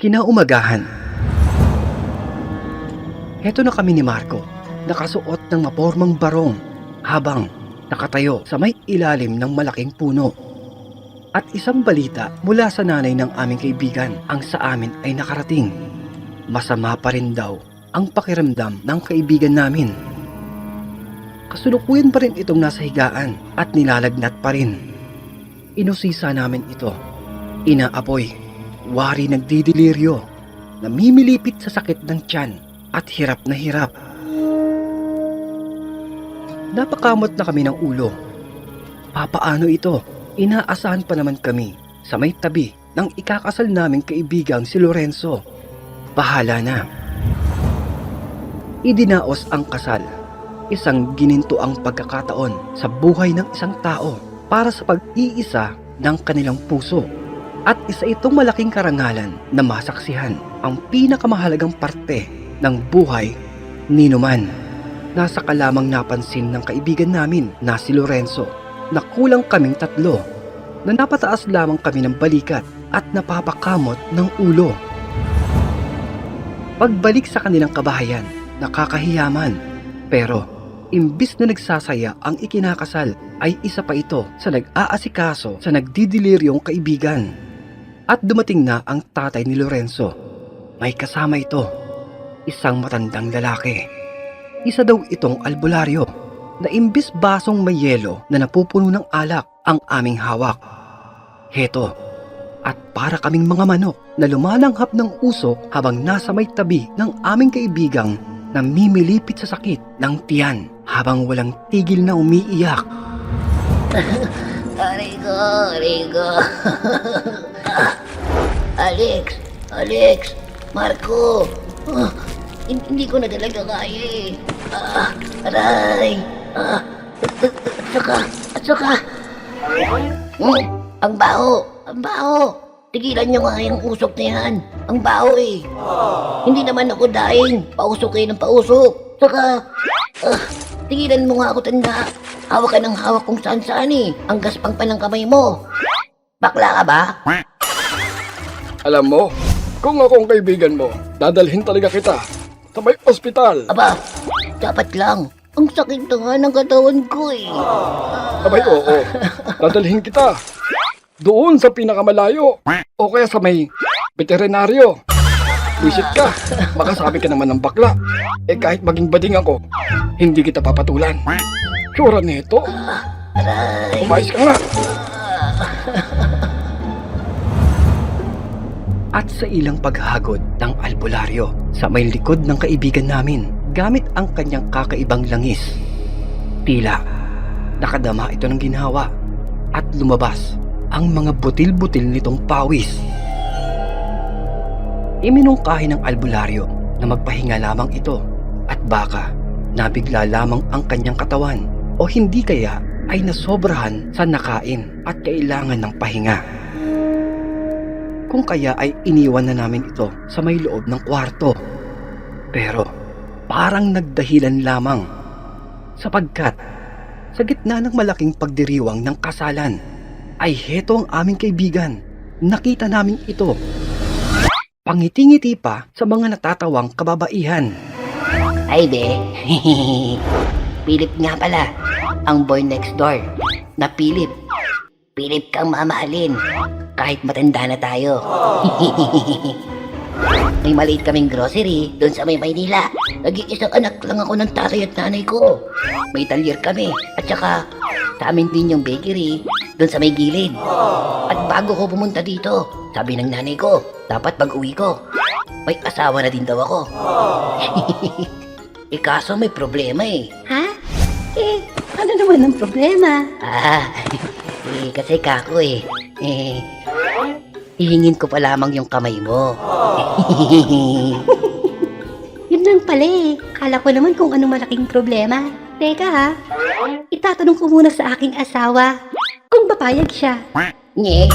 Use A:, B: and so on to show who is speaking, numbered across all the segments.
A: Kinaumagahan. Heto na kami ni Marco, nakasuot ng mapormang barong habang nakatayo sa may ilalim ng malaking puno. At isang balita mula sa nanay ng aming kaibigan ang sa amin ay nakarating. Masama pa rin daw ang pakiramdam ng kaibigan namin. Kasulukuyan pa rin itong nasa higaan at nilalagnat pa rin. Inusisa namin ito. Inaapoy, wari nagdidiliryo, namimilipit sa sakit ng tiyan at hirap na hirap. Napakamot na kami ng ulo. Papaano ito? Inaasahan pa naman kami sa may tabi ng ikakasal naming kaibigang si Lorenzo. Bahala na. Idinaos ang kasal. Isang ginintuang pagkakataon sa buhay ng isang tao para sa pag-iisa ng kanilang puso. At isa itong malaking karangalan na masaksihan ang pinakamahalagang parte ng buhay ni Numan. Nasa kalamang napansin ng kaibigan namin na si Lorenzo na kulang kaming tatlo, na napataas lamang kami ng balikat at napapakamot ng ulo. Pagbalik sa kanilang kabahayan, nakakahiyaman, pero imbis na nagsasaya ang ikinakasal ay isa pa ito sa nag-aasikaso sa nagdidiliryong kaibigan. At dumating na ang tatay ni Lorenzo. May kasama ito, isang matandang lalaki. Isa daw itong albularyo na imbis basong may yelo na napupuno ng alak ang aming hawak. Heto, at para kaming mga manok na lumalanghap ng usok habang nasa may tabi ng aming kaibigang namimilipit sa sakit ng tiyan habang walang tigil na umiiyak.
B: Arigo. Alex, Marco. Hindi ko na talaga kaya eh. Aray. At saka. Ang baho. Tigilan nyo nga yung usok na yan. Ang baho eh. Hindi naman ako daing. Pausok kayo ng pausok. Saka, tigilan mo nga ako, tanda. Hawak ka ng hawak kung saan-saan eh. Ang gaspang pa ng kamay mo. Bakla ka ba?
C: Alam mo, kung ako ang kaibigan mo, dadalhin talaga kita sa may ospital.
B: Aba, dapat lang. Ang sakit na nga ng katawan ko eh.
C: Abay, oo. Dadalhin kita doon sa pinakamalayo o kaya sa may veterinaryo. Visit ka, makasabi ka naman ng bakla. Eh kahit maging bading ako, hindi kita papatulan. Tsura nito.
B: Aray.
C: Umayos ka nga.
A: At sa ilang paghagod ng albularyo sa may likod ng kaibigan namin gamit ang kanyang kakaibang langis, tila nakadama ito ng ginhawa at lumabas ang mga butil-butil nitong pawis. Iminungkahi ng albularyo na magpahinga lamang ito at baka nabigla lamang ang kanyang katawan o hindi kaya ay nasobrahan sa nakain at kailangan ng pahinga. Kung kaya ay iniwan na namin ito sa may loob ng kwarto. Pero parang nagdahilan lamang sapagkat sa gitna ng malaking pagdiriwang ng kasalan ay heto ang aming kaibigan. Nakita namin ito. Pangiti-ngiti pa sa mga natatawang kababaihan.
B: Ay be. Philip nga pala. Ang boy next door. Na Philip. Philip kang mamahalin. Kahit matanda na tayo. May maliit kaming grocery doon sa may Maynila. Nag-iisang anak lang ako ng tatay at nanay ko. May talyer kami. At saka sa amin din yung bakery doon sa may gilid. At bago ko pumunta dito, sabi ng nanay ko, dapat pag uwi ko, may asawa na din daw ako. Kaso may problema eh.
D: Ha? Ano naman ang problema?
B: Kasi kako hihingin ko pa lamang yung kamay mo.
D: Yun lang pala eh. Kala ko naman kung anong malaking problema. Teka ha, itatanong ko muna sa aking asawa kung papayag siya.
B: Nye.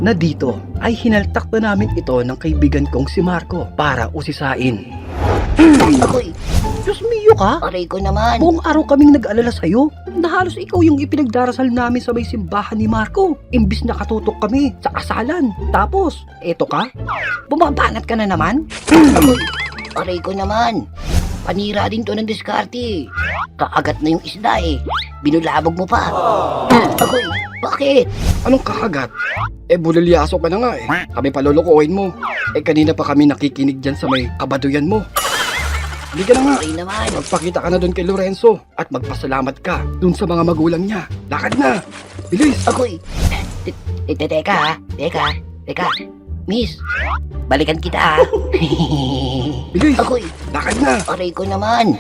A: Na dito ay hinaltak na namin ito ng kaibigan kong si Marco para usisain.
B: Ako'y
A: Diyos mio ka!
B: Aray ko naman.
A: Buong araw kaming nag-alala sa'yo na halos ikaw yung ipinagdarasal namin sa may simbahan ni Marco. Imbis na katutok kami sa kasalan. Tapos, eto ka? Bumabanat ka na naman?
B: Aray ko naman. Panira din to ng diskarte. Kakagat na yung isda eh. Binulabog mo pa. Agoy, bakit?
C: Anong kakagat? Bulilyaso ka na nga eh. Kami palulukuhin mo. Kanina pa kami nakikinig dyan sa may kabaduyan mo. Hindi ka na nga.
B: Aray naman.
C: Magpakita ka na doon kay Lorenzo at magpasalamat ka doon sa mga magulang niya. Lakad na! Bilis!
B: Agoy. Teka ha. Teka. Miss, balikan kita ha.
C: Bilis!
B: Agoy,
C: Lakad na!
B: aray ko naman.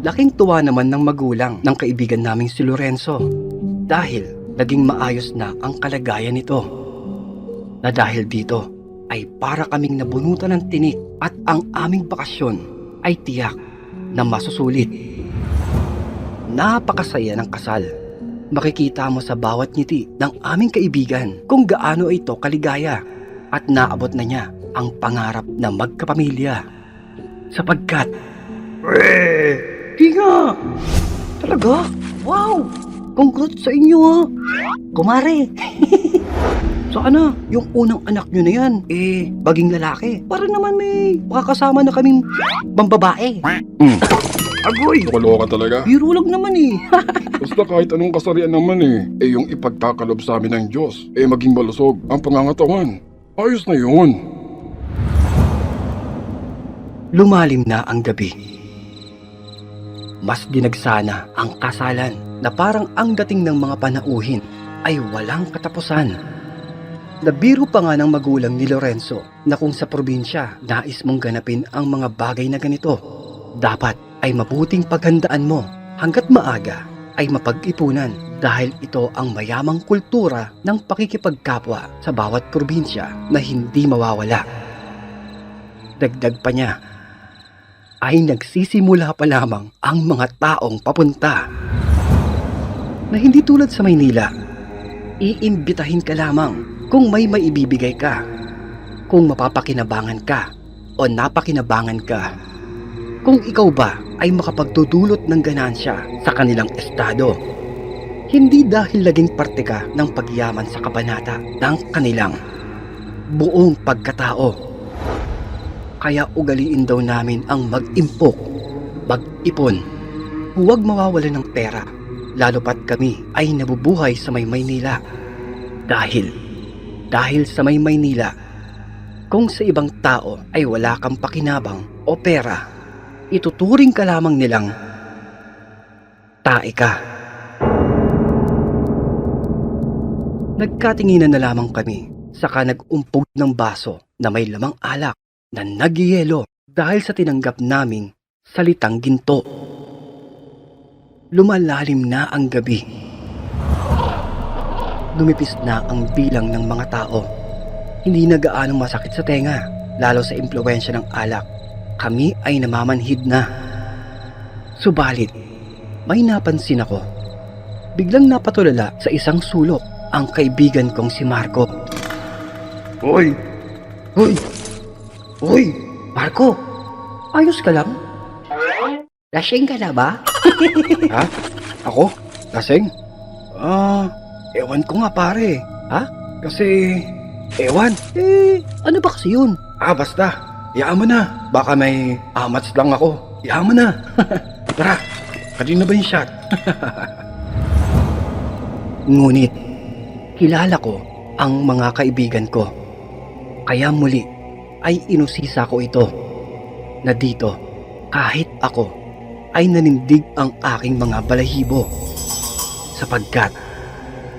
A: Laking tuwa naman ng magulang ng kaibigan naming si Lorenzo dahil naging maayos na ang kalagayan nito. Na dahil dito ay para kaming nabunutan ng tinik at ang aming bakasyon ay tiyak na masusulit. Napakasaya ng kasal. Makikita mo sa bawat ngiti ng aming kaibigan kung gaano ito kaligaya at naabot na niya ang pangarap na magkapamilya. Sapagkat di nga! Talaga? Wow! Congrats sa inyo ha! Kumare! Sana yung unang anak nyo na yan, baging lalaki. Para naman may makakasama na kaming bambabae.
C: Agoy!
E: Nakaloka talaga.
A: Biro lang naman eh.
E: Basta kahit anong kasarian naman yung ipagkakalob sa amin ng Diyos, maging malusog ang pangangatawan. Ayos na yun.
A: Lumalim na ang gabi. Mas dinagsana ang kasalan na parang ang dating ng mga panauhin ay walang katapusan. Nabiro pa nga ng magulang ni Lorenzo na kung sa probinsya nais mong ganapin ang mga bagay na ganito, dapat ay mabuting paghandaan mo hanggat maaga ay mapag-ipunan dahil ito ang mayamang kultura ng pakikipagkapwa sa bawat probinsya na hindi mawawala. Dagdag pa niya, ay nagsisimula pa lamang ang mga taong papunta. Na hindi tulad sa Maynila, iimbitahin ka lamang kung may maibibigay ka, kung mapapakinabangan ka o napakinabangan ka, kung ikaw ba ay makapagdudulot ng ganansya sa kanilang estado, hindi dahil laging parte ka ng pagyaman sa kabanata ng kanilang buong pagkatao. Kaya ugaliin daw namin ang mag-impok, mag-ipon, huwag mawawalan ng pera, lalo pat kami ay nabubuhay sa may Maynila. Dahil sa may Maynila, kung sa ibang tao ay wala kang pakinabang o pera, ituturing ka lamang nilang tae ka. Nagkatinginan na lamang kami, saka nag-umpog ng baso na may lamang alak na nagyelo dahil sa tinanggap naming salitang ginto. Lumalalim na ang gabi. Lumipis na ang bilang ng mga tao. Hindi na gaanong masakit sa tenga, lalo sa impluwensya ng alak. Kami ay namamanhid na. Subalit, may napansin ako. Biglang napatulala sa isang sulok ang kaibigan kong si Marco.
C: Hoy!
A: Marco, ayos ka lang? Lasing ka na ba?
C: Ha? Ako? Lasing? Ewan ko nga pare.
A: Ha?
C: Kasi, ewan.
A: Ano ba kasi yun?
C: Basta. Iyaan mo na. Baka may amats lang ako. Iyaan mo na. Tara, kanina ba yung shot?
A: Ngunit, kilala ko ang mga kaibigan ko. Kaya muli ay inusisa ko ito na dito kahit ako ay nanindig ang aking mga balahibo sapagkat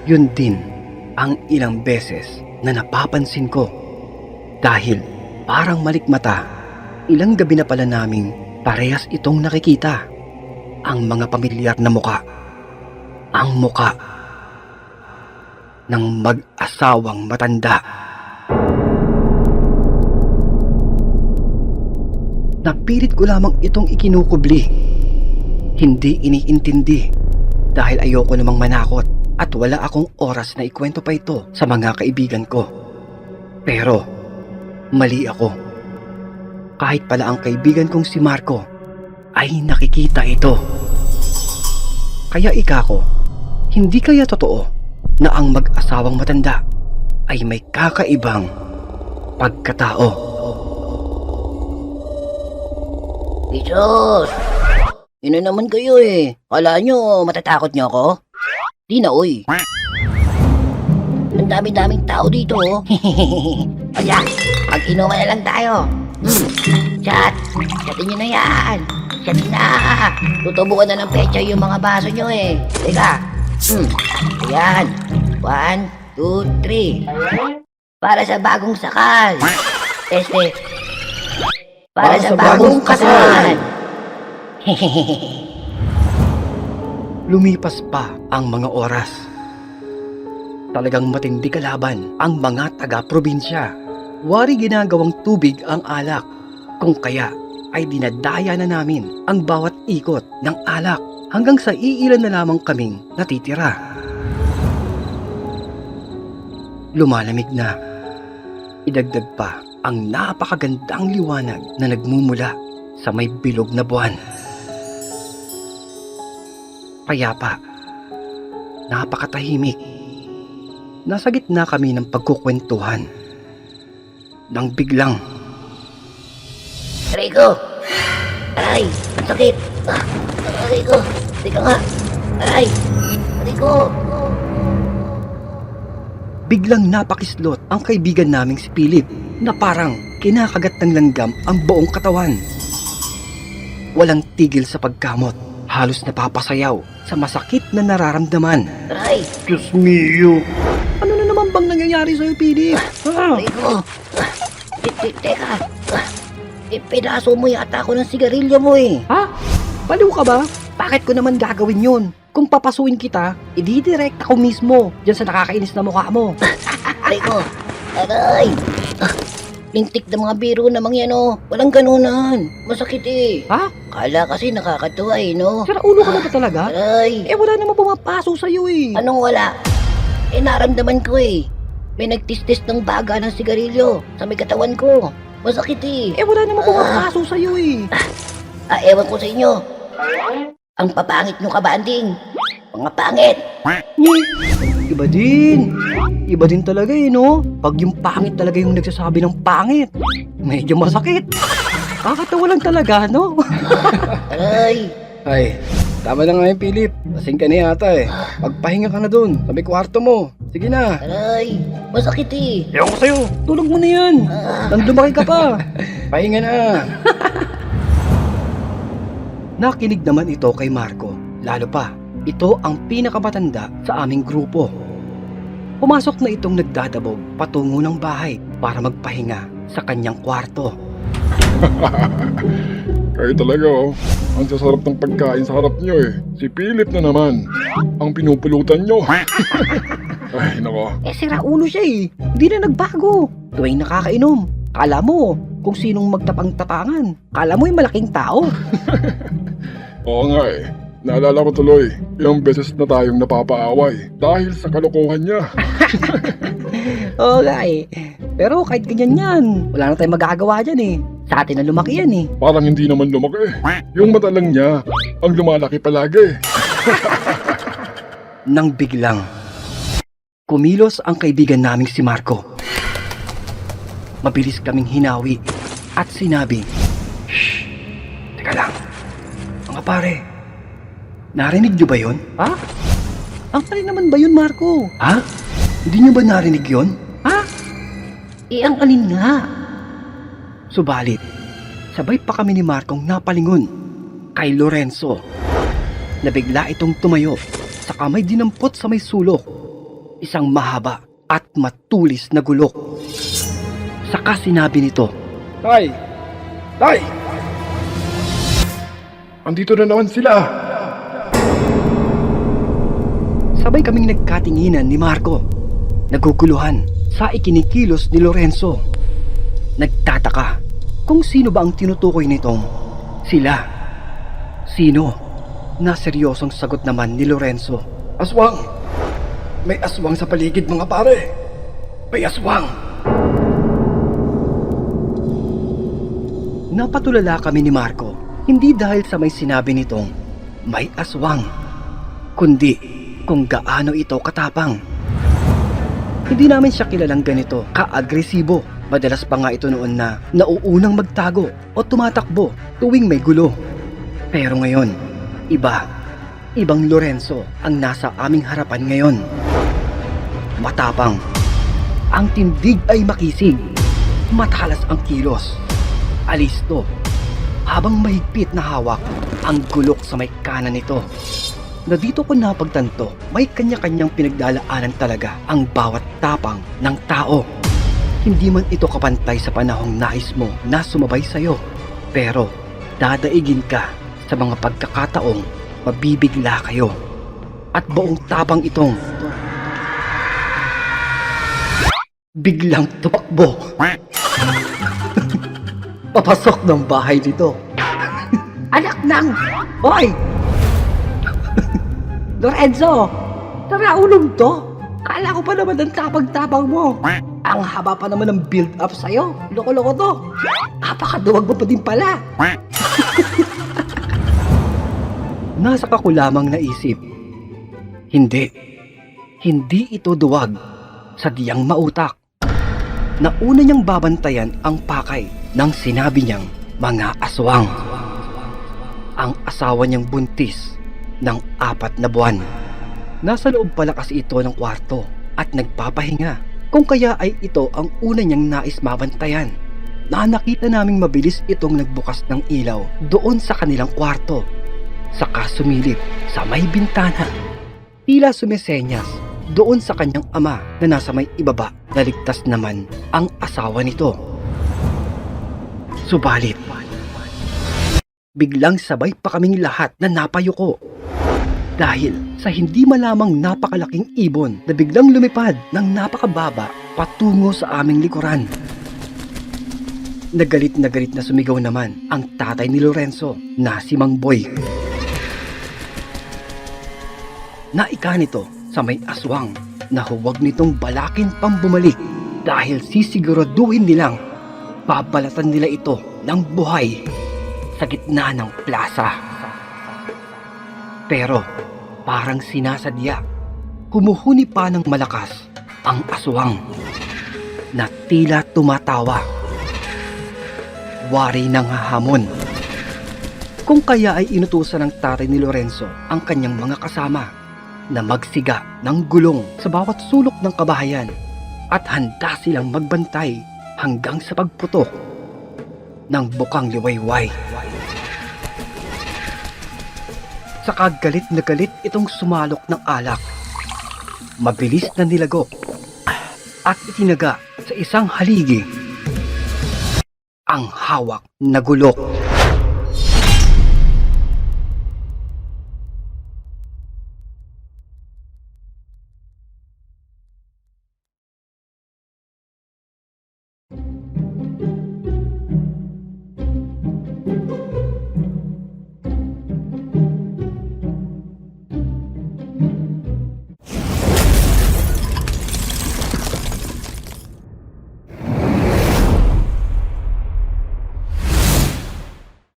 A: yun din ang ilang beses na napapansin ko dahil parang malikmata ilang gabi na pala naming parehas itong nakikita ang mga pamilyar na muka, ang muka ng mag-asawang matanda. Napilit ko lamang itong ikinukubli. Hindi iniintindi dahil ayoko namang manakot at wala akong oras na ikwento pa ito sa mga kaibigan ko. Pero mali ako. kahit pala ang kaibigan kong si Marco ay nakikita ito. Kaya ko, hindi kaya totoo na ang mag-asawang matanda ay may kakaibang pagkatao.
B: Jesus! Yun na naman kayo eh. Kala nyo matatakot nyo ako? Di na, uy. Ang dami-daming tao dito, oh. Kaya, mag-inuman na lang tayo. Chatin nyo na yan. Chat na. Tutubukan na ng pecha yung mga baso nyo eh. Teka. Ayan. 1, 2, 3. Para sa bagong sakal. Para sa bagong kasal.
A: Lumipas pa ang mga oras. Talagang matindi kalaban ang mga taga-probinsya. Wari ginagawang tubig ang alak. Kung kaya ay dinadaya na namin ang bawat ikot ng alak hanggang sa iilan na lamang kaming natitira. Lumalamig na. Idagdag pa ang napakagandang liwanag na nagmumula sa may bilog na buwan. Payapa. Napakatahimik. Nasa gitna kami ng pagkukwentuhan. Nang biglang,
B: Aray ko! Aray! Ang sakit! Aray ko! Teka nga! Aray! Aray ko!
A: biglang napakislot ang kaibigan naming si Philip na parang kinakagat ng langgam ang buong katawan. Walang tigil sa pagkamot. Halos napapasayaw sa masakit na nararamdaman.
B: Aray!
A: Diyos mio! Ano na naman bang nangyayari sa'yo, Philip?
B: Aray ko! Teka! Ipinaso mo yata ako ng sigarilyo mo eh!
A: Ha? Baliw ka ba? Bakit ko naman gagawin yun? Kung papasuin kita, ididirect ako mismo dyan sa nakakainis na mukha mo.
B: Aray ko! Aray! Lintik na mga biro namang yan oh. Walang ganunan. Masakit eh.
A: Ha?
B: Kala kasi nakakatuwa eh no.
A: Sira ulo ka na ba talaga?
B: Aray!
A: Eh wala naman pumapaso sa'yo eh.
B: Anong wala? Eh naramdaman ko eh. May nagtistis ng baga ng sigarilyo sa may katawan ko. Masakit eh.
A: Eh wala naman pumapaso sa'yo eh.
B: Ewan ko sa inyo. Ang papangit nyo kabanding. Mga pangit.
A: Iba din. Iba din talaga eh, no? Pag yung pangit talaga yung nagsasabi ng pangit, medyo masakit. Kakatawa lang talaga, no?
B: Aray!
C: Ay, tama na nga yung Philip. Lasing ka na yata eh. Pagpahinga ka na dun, sa may kwarto mo. Sige na.
B: Aray! Masakit eh.
A: Ewan ko sa'yo. Tulog mo na yan. Nang lumaki ka pa.
C: Pahinga na.
A: Nakinig naman ito kay Marco. Lalo pa, ito ang pinakamatanda sa aming grupo. Pumasok na itong nagdadabog patungo ng bahay para magpahinga sa kanyang kwarto.
E: Kayo talaga oh. Ang sasarap ng pagkain sa harap nyo eh. Si Philip na naman. Ang pinupulutan nyo. Ay, nako.
A: Eh sira ulo siya eh. Hindi na nagbago. Tuwing nakakainom. Kala mo kung sinong magtapang-tapangan. Kala mo yung malaking tao.
E: Oo nga eh. Naalala ko tuloy, ilang beses na tayong napapaaway dahil sa kalokohan niya.
A: Oo nga eh. Pero kahit ganyan yan, wala na tayong magagawa dyan eh. Sa atin na lumaki yan eh.
E: Parang hindi naman lumaki. Yung mata lang niya, ang lumalaki palagi.
A: Nang biglang, kumilos ang kaibigan naming si Marco. Mabilis kaming hinawi at sinabi, "Shh! Teka lang, mga pare, narinig niyo ba yun?" Ha? Ang pare naman ba yun, Marco? Ha? Hindi niyo ba narinig yun? Ha? Eh, ang alin nga? Subalit, sabay pa kami ni Marcong napalingon kay Lorenzo. Nabigla itong tumayo, saka may dinampot sa may sulok. Isang mahaba at matulis na gulok. Saka sinabi nito,
C: Tay! Tay!
E: Andito na naman sila.
A: sabay kaming nagkatinginan ni Marco. Naguguluhan sa ikinikilos ni Lorenzo. Nagtataka kung sino ba ang tinutukoy nitong sila. Sino? Na seryosong sagot naman ni Lorenzo.
C: Aswang! May aswang sa paligid mga pare! May aswang!
A: Napatulala kami ni Marco, hindi dahil sa may sinabi nitong may aswang, kundi kung gaano ito katapang. Hindi namin siya kilalang ganito ka-agresibo. Madalas pa nga ito noon na nauunang magtago o tumatakbo tuwing may gulo. Pero ngayon, ibang Lorenzo ang nasa aming harapan ngayon. Matapang, ang tindig ay makisig, matalas ang kilos, alisto, habang mahigpit na hawak ang gulok sa may kanan nito. Na dito ko napagtanto, may kanya-kanyang pinagdalaanan talaga ang bawat tapang ng tao. Hindi man ito kapantay sa panahong nais mo na sumabay sa'yo, pero dadaigin ka sa mga pagkakataong mabibigla kayo. At buong tapang itong biglang tumakbo papasok ng bahay nito. Anak ng... Hoy! Lorenzo! Naraulong to! Kala ko pa naman ang tapang-tapang mo. Ang haba pa naman ng build-up sa'yo. Loko-loko to. Napakaduwag mo pa din pala. Nasa ka ko lamang naisip. Hindi ito duwag. Sadyang mautak. Nauna niyang babantayan ang pakay nang sinabi niyang mga aswang. Ang asawa niyang buntis ng 4 na buwan. Nasa loob pala kasi ito ng kwarto at nagpapahinga. Kung kaya ay ito ang una niyang nais mabantayan. Na nakita naming mabilis itong nagbukas ng ilaw doon sa kanilang kwarto. Saka sumilip sa may bintana. Tila sumisenyas doon sa kanyang ama na nasa may ibaba na ligtas naman ang asawa nito. Subalit, biglang sabay pa kaming lahat na napayuko. Dahil sa hindi malamang napakalaking ibon na biglang lumipad ng napakababa patungo sa aming likuran. Na galit na sumigaw naman ang tatay ni Lorenzo na si Mang Boy. Naika nito sa may aswang na huwag nitong balakin pang bumalik dahil sisiguraduhin nilang babalatan nila ito ng buhay sa gitna ng plaza. Pero parang sinasadya, humuhuni pa ng malakas ang aswang na tila tumatawa. Wari ng hahamon. Kung kaya ay inutusan ng tatay ni Lorenzo ang kanyang mga kasama na magsiga ng gulong sa bawat sulok ng kabahayan at handa silang magbantay hanggang sa pagputok ng bukang liwayway. Saka galit na galit itong sumalok ng alak. Mabilis na nilagok at itinaga sa isang haligi ang hawak na gulok.